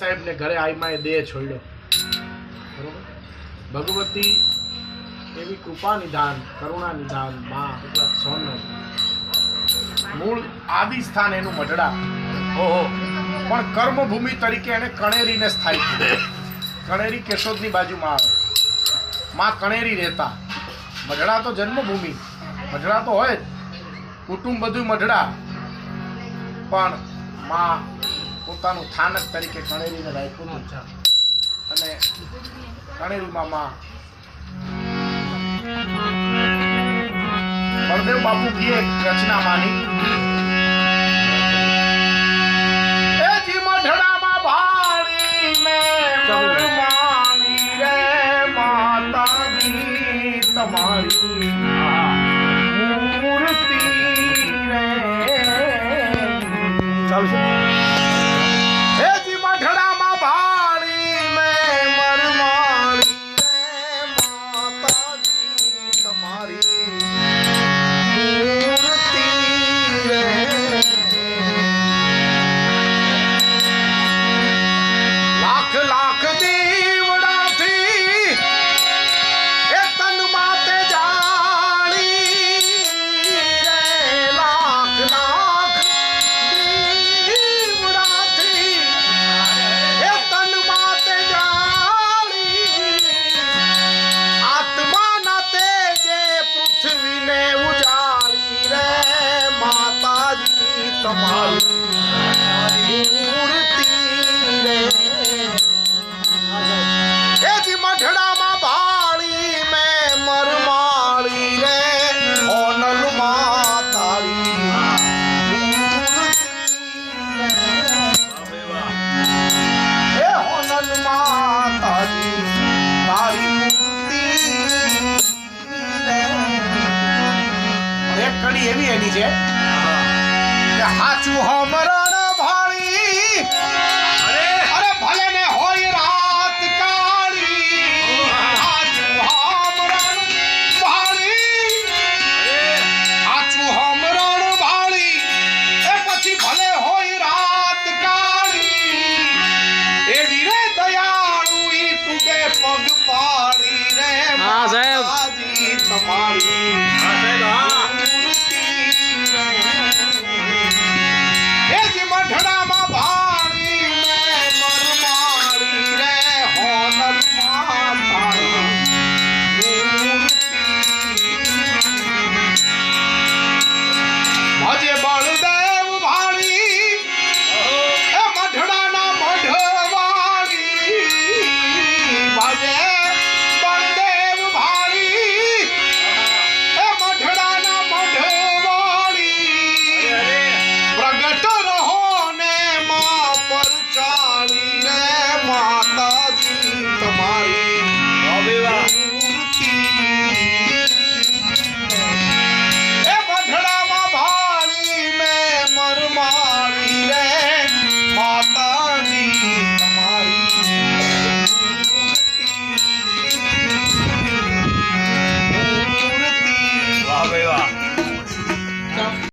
સાહેબ ને ઘરે આઈમાએ દેહ છોડ્યો, બરોબર. ભગવતી એવી કૃપા નિધાન, કરુણા નિધાન માં સોનો મૂળ આદિ સ્થાન એનું મઢડા. ઓહો. પણ કર્મભૂમિ તરીકે એને કણેરીને સ્થાયી કર્યું. કણેરી કેશોદની બાજુમાં આવે. માં કણેરી રહેતા. મઢડા તો જન્મભૂમિ, મઢડા તો હોય જ, કુટુંબ બધું મઢડા, પણ માં પોતાનું સ્થાનક તરીકે કણેરીને રાખ્યું હતું. અને કણેરીમાં માં બળદેવ બાપુ की एक रचना मानी, ए जी मढ़ड़ा मा भाणी में मानी रे माता दी तुम्हारी मूर्ति रे। चलो ए जी मढ़ड़ा मा भाणी में मरमानी रे माता दी तुम्हारी तुम्हारी मूर्ति रे। ए जी मढ़ड़ा मा भाणी में मरमाली रे ओनल मातारी मूर्ति रे। ए ओनल मातारी तारी मूर्ति रे। एक कड़ी एवी एनी छे हाचू हमरण भाड़ी, अरे भले ने होय रात काली, हाचू हमरण भाड़ी, हाचू हमरण भाड़ी, ए पछी भले होय रात काली, एवी रे दयाळु ई पुगे पग पाड़ी रे माताजी तुम्हारी